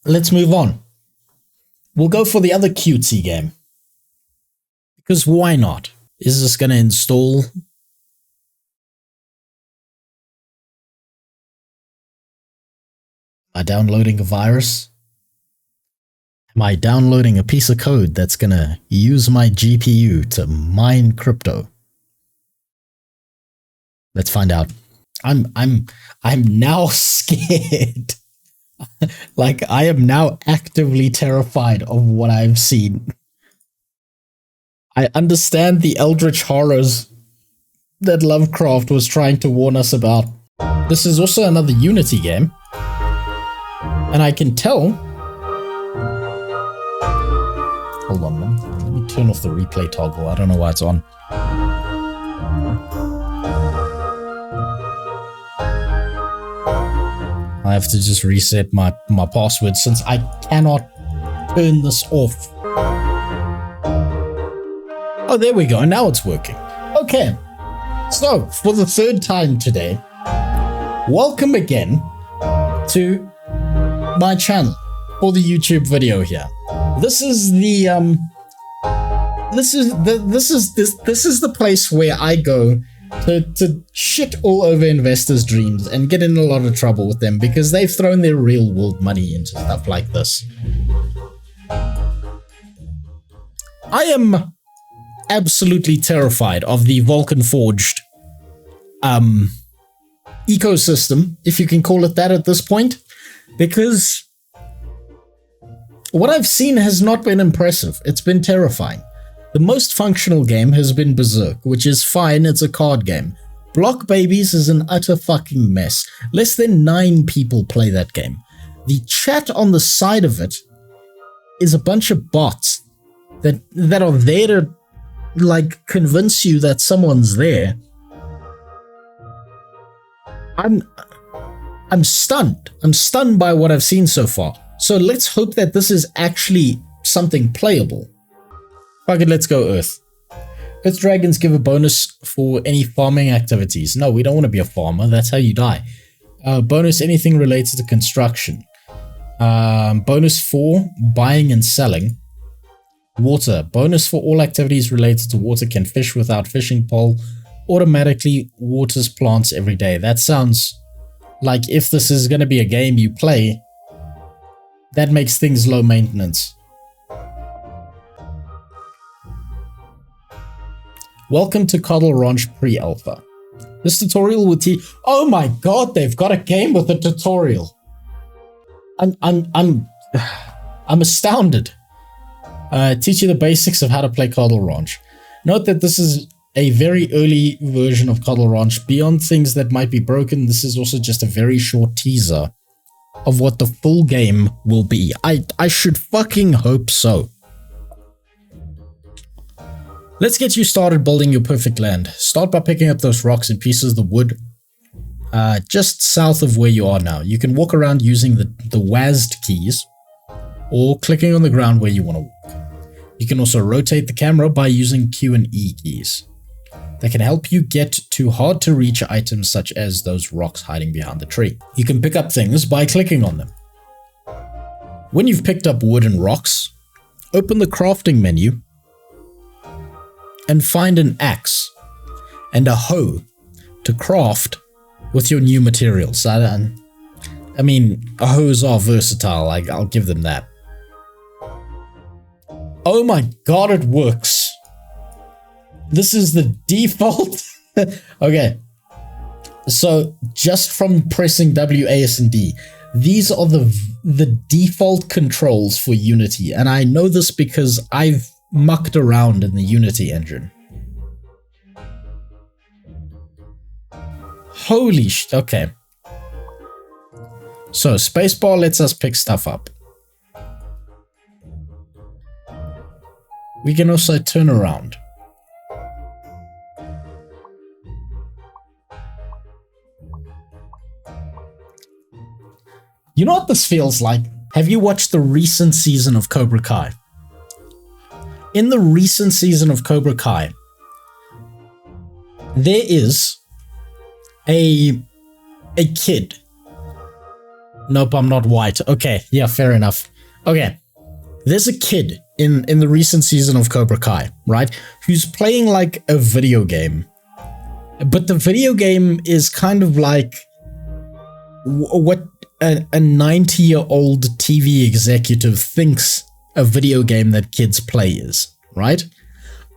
let's move on. We'll go for the other cutesy game. Because why not? Is this going to install? Am I downloading a virus? Am I downloading a piece of code that's going to use my GPU to mine crypto? Let's find out. I'm now scared. Like, I am now actively terrified of what I've seen. I understand the eldritch horrors that Lovecraft was trying to warn us about. This is also another Unity game. And I can tell... Hold on, let me turn off the replay toggle. I don't know why it's on. I have to just reset my password since I cannot turn this off. Oh, there we go. Now it's working. Okay. So, for the third time today, welcome again to my channel for the YouTube video here. This is the this is the place where I go to shit all over investors' dreams and get in a lot of trouble with them because they've thrown their real world money into stuff like this. I am absolutely terrified of the vulcanforged ecosystem, if you can call it that at this point, because what I've seen has not been impressive. It's been terrifying. The most functional game has been Berserk, which is fine, it's a card game. Block Babies is an utter fucking mess. Less than 9 people play that game. The chat on the side of it is a bunch of bots that are there to, like, convince you that someone's there. I'm stunned. I'm stunned by what I've seen so far. So let's hope that this is actually something playable. Fuck it, let's go Earth. Earth dragons give a bonus for any farming activities. No, we don't want to be a farmer. That's how you die. Bonus anything related to construction. Bonus for buying and selling. Water. Bonus for all activities related to water. Can fish without fishing pole. Automatically waters plants every day. That sounds like if this is going to be a game you play, that makes things low maintenance. Welcome to Coddle Pets pre-alpha. This tutorial will teach... Oh my god, they've got a game with a tutorial. I'm astounded. Teach you the basics of how to play Coddle Pets. Note that this is a very early version of Coddle Pets. Beyond things that might be broken, this is also just a very short teaser of what the full game will be. I should fucking hope so. Let's get you started building your perfect land. Start by picking up those rocks and pieces of wood just south of where you are now. You can walk around using the WASD keys or clicking on the ground where you want to walk. You can also rotate the camera by using Q and E keys. They can help you get to hard to reach items such as those rocks hiding behind the tree. You can pick up things by clicking on them. When you've picked up wood and rocks, open the crafting menu and find an axe and a hoe to craft with your new materials. I mean, hoes are versatile, I'll give them that. Oh my god, it works. This is the default. Okay. So just from pressing W, A, S, and D, these are the default controls for Unity. And I know this because I've mucked around in the Unity engine. Holy shit, okay. So spacebar lets us pick stuff up. We can also turn around. You know what this feels like? Have you watched the recent season of Cobra Kai? In the recent season of Cobra Kai, there is a kid Nope, I'm not white. Okay, yeah, fair enough. Okay, there's a kid in the recent season of Cobra Kai, right? Who's playing like a video game. But the video game is kind of like what a 90-year-old TV executive thinks a video game that kids play is, right?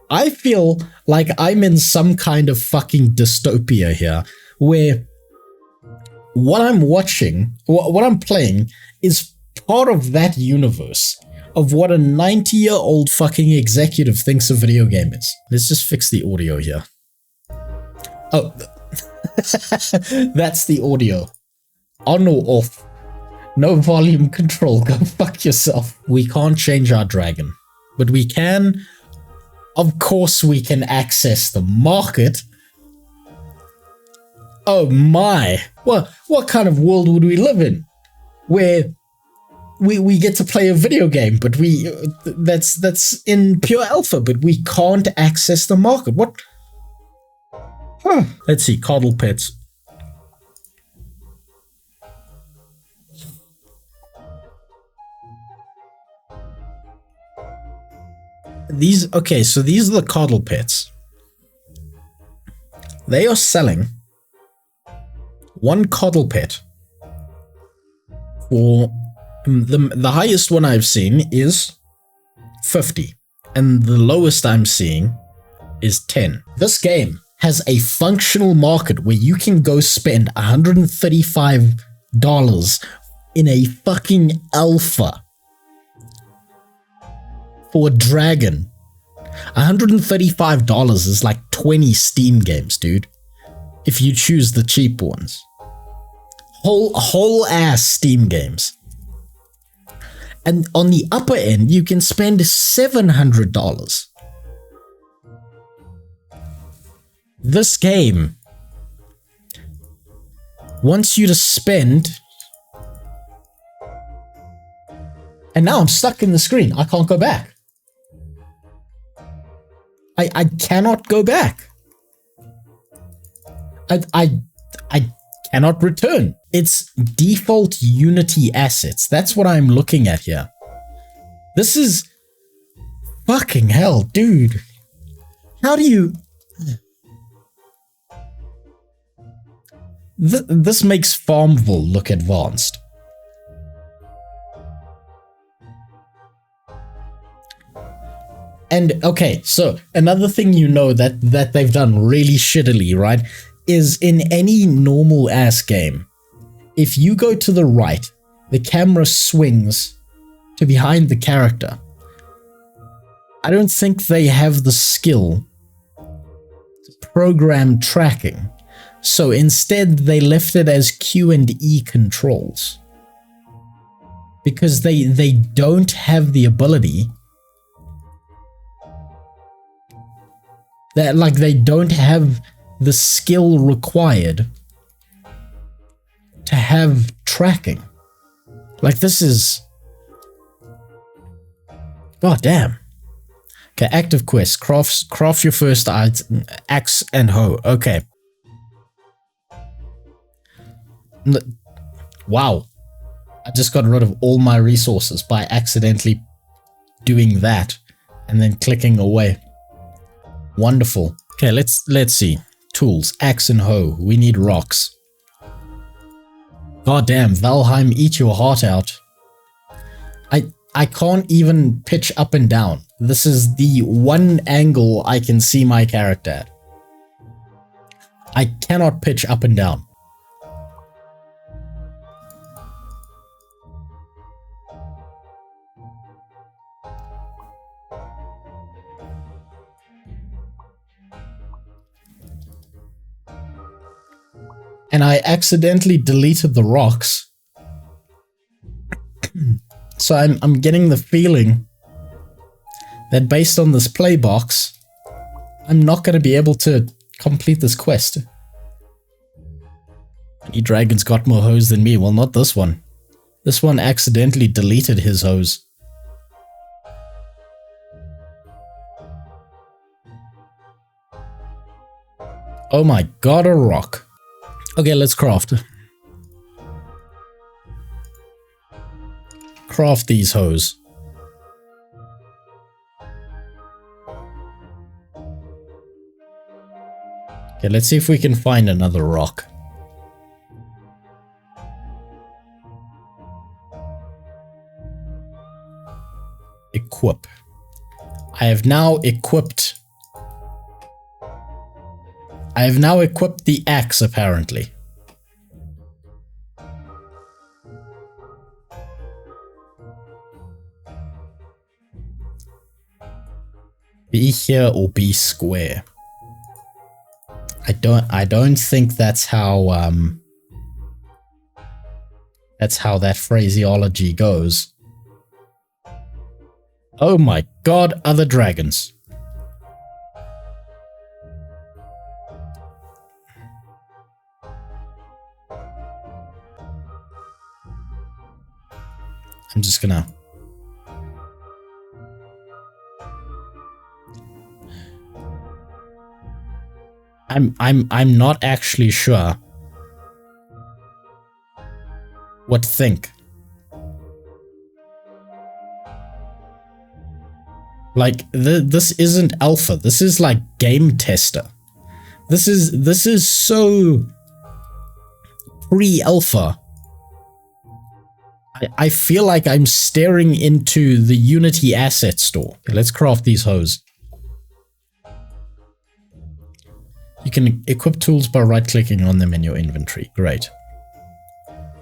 I feel like I'm in some kind of fucking dystopia here, where what I'm watching, what I'm playing, is part of that universe of what a 90-year-old fucking executive thinks a video game is. Let's just fix the audio here. Oh, that's the audio. On or off. No volume control. Go fuck yourself. We can't change our dragon, but we can. Of course, we can access the market. Oh my! Well, what kind of world would we live in, where we get to play a video game, but that's in pure alpha, but we can't access the market? What? Huh. Let's see. Coddle Pets. These, okay, so these are the Coddle Pets. They are selling one Coddle Pet for the highest one I've seen is 50, and the lowest I'm seeing is 10. This game has a functional market where you can go spend $135 in a fucking alpha for a dragon. $135 is like 20 Steam games, dude. If you choose the cheap ones. Whole ass Steam games. And on the upper end, you can spend $700. This game wants you to spend... And now I'm stuck in the screen. I can't go back. I cannot go back. I cannot return. It's default Unity assets. That's what I'm looking at here. This is fucking hell, dude. How do you... This makes Farmville look advanced. And okay, so another thing you know that they've done really shittily, right, is in any normal ass game, if you go to the right, the camera swings to behind the character. I don't think they have the skill to program tracking. So instead they left it as Q and E controls. Because they don't have the ability. That, like, they don't have the skill required to have tracking. Like, this is... God damn. Okay, active quest. Craft your first item. Axe and hoe. Okay. Wow. I just got rid of all my resources by accidentally doing that and then clicking away. Wonderful. Okay, let's see. Tools, axe and hoe. We need rocks. God damn, Valheim, eat your heart out. I can't even pitch up and down. This is the one angle I can see my character at. I cannot pitch up and down. And I accidentally deleted the rocks. So I'm getting the feeling that based on this play box, I'm not going to be able to complete this quest. Any dragon's got more hoes than me. Well, not this one. This one accidentally deleted his hose. Oh my god, a rock. Okay, let's craft. craft these hoes. Okay, let's see if we can find another rock. Equip. I have now equipped the axe, apparently. Be here or be square. I don't think that's how that phraseology goes. Oh my god, other dragons. I'm just gonna... I'm not actually sure what to think. Like, this isn't alpha. This is like game tester. This is so pre-alpha. I feel like I'm staring into the Unity asset store. Okay, let's craft these hoes. You can equip tools by right-clicking on them in your inventory. Great.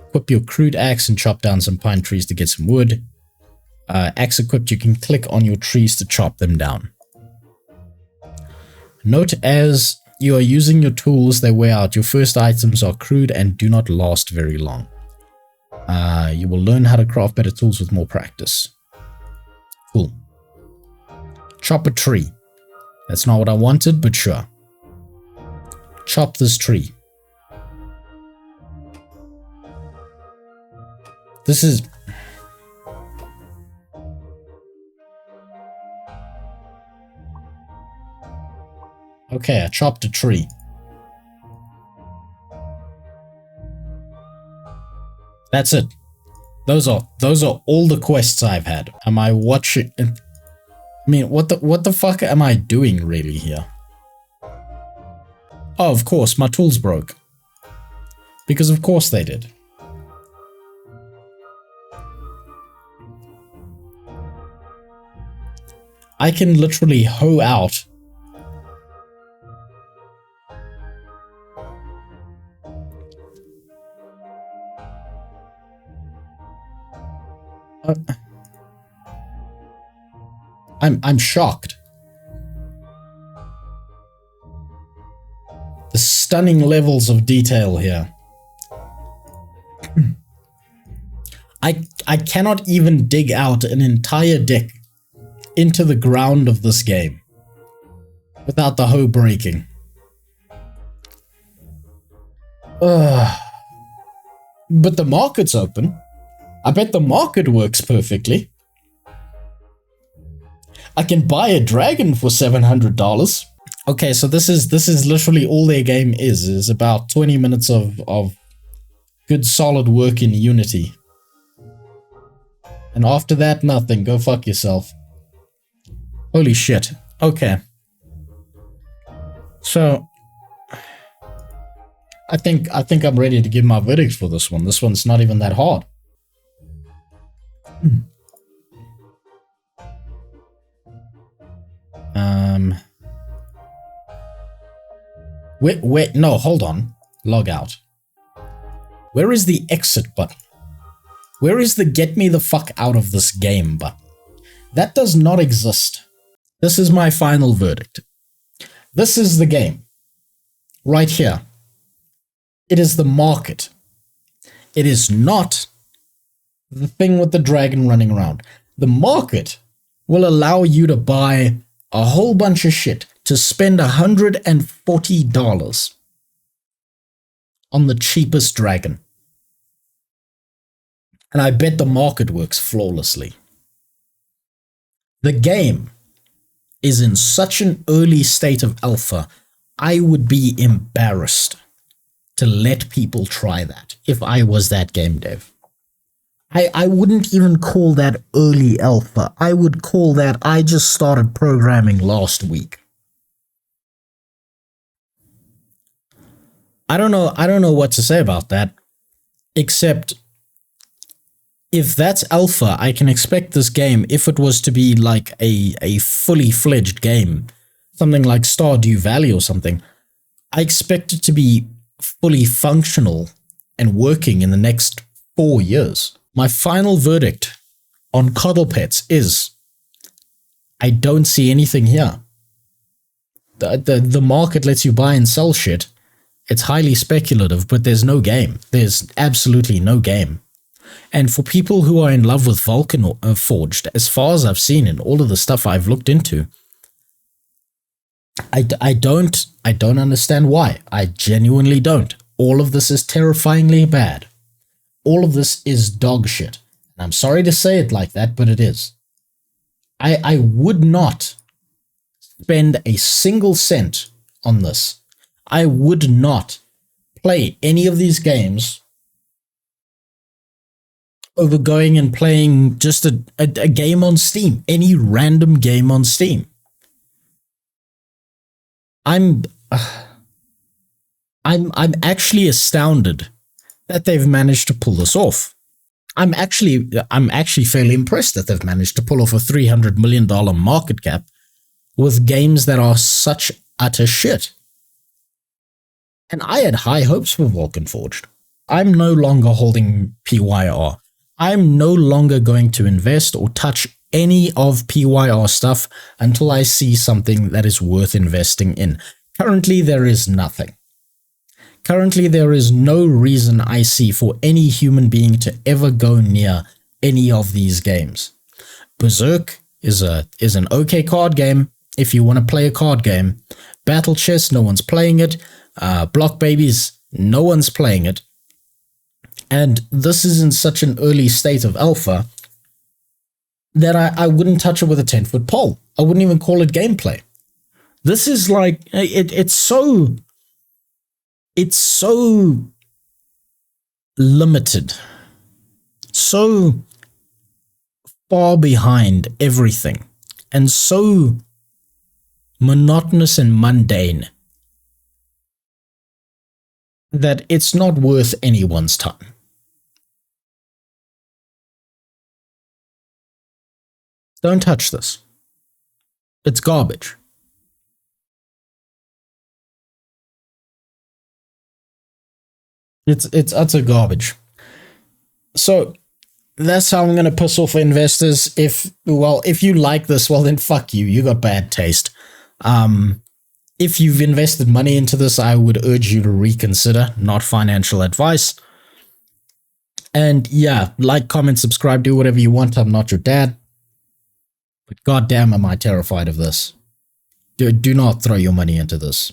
Equip your crude axe and chop down some pine trees to get some wood. Axe equipped, you can click on your trees to chop them down. Note as you are using your tools, they wear out. Your first items are crude and do not last very long. You will learn how to craft better tools with more practice. Cool. Chop a tree. That's not what I wanted, but sure. Chop this tree. This is... Okay, I chopped a tree. That's it. Those are all the quests I've had. Am I watching? I mean, what the fuck am I doing really here? Oh, of course, my tools broke. Because of course they did. I can literally hoe out I'm shocked. The stunning levels of detail here. I cannot even dig out an entire dick into the ground of this game without the hoe breaking. But the market's open. I bet the market works perfectly. I can buy a dragon for $700. Okay, so this is literally all their game is about 20 minutes of good solid work in Unity. And after that, nothing. Go fuck yourself. Holy shit. Okay. So I think I'm ready to give my verdict for this one. This one's not even that hard. Wait, no, hold on. Log out. Where is the exit button? Where is the get me the fuck out of this game button? That does not exist. This is my final verdict. This is the game. Right here. It is the market. It is not the thing with the dragon running around. The market will allow you to buy a whole bunch of shit to spend $140 on the cheapest dragon. And I bet the market works flawlessly. The game is in such an early state of alpha, I would be embarrassed to let people try that if I was that game dev. I wouldn't even call that early alpha. I would call that I just started programming last week. I don't know what to say about that, except if that's alpha, I can expect this game, if it was to be like a fully fledged game, something like Stardew Valley or something, I expect it to be fully functional and working in the next 4 years. My final verdict on Coddle Pets is I don't see anything here. The market lets you buy and sell shit. It's highly speculative, but there's no game. There's absolutely no game. And for people who are in love with vulcanforged, as far as I've seen in all of the stuff I've looked into, I don't understand why. I genuinely don't. All of this is terrifyingly bad. All of this is dog shit. And I'm sorry to say it like that, but it is. I would not spend a single cent on this. I would not play any of these games over going and playing just a game on Steam, any random game on Steam. I'm actually astounded that they've managed to pull this off. I'm actually fairly impressed that they've managed to pull off a $300 million market cap with games that are such utter shit. And I had high hopes for vulcanforged. I'm no longer holding PYR. I'm no longer going to invest or touch any of PYR stuff until I see something that is worth investing in. Currently, there is nothing. Currently, there is no reason I see for any human being to ever go near any of these games. Berserk is an okay card game if you want to play a card game. Battle Chess, no one's playing it. Block Babies, no one's playing it. And this is in such an early state of alpha that I wouldn't touch it with a 10-foot pole. I wouldn't even call it gameplay. This is like, it's so limited, so far behind everything, and so monotonous and mundane that it's not worth anyone's time. Don't touch this. It's garbage. It's utter garbage. So that's how I'm gonna piss off investors. If you like this, well then fuck you. You got bad taste. If you've invested money into this, I would urge you to reconsider. Not financial advice. And yeah, like, comment, subscribe, do whatever you want. I'm not your dad. But goddamn, am I terrified of this. Do not throw your money into this.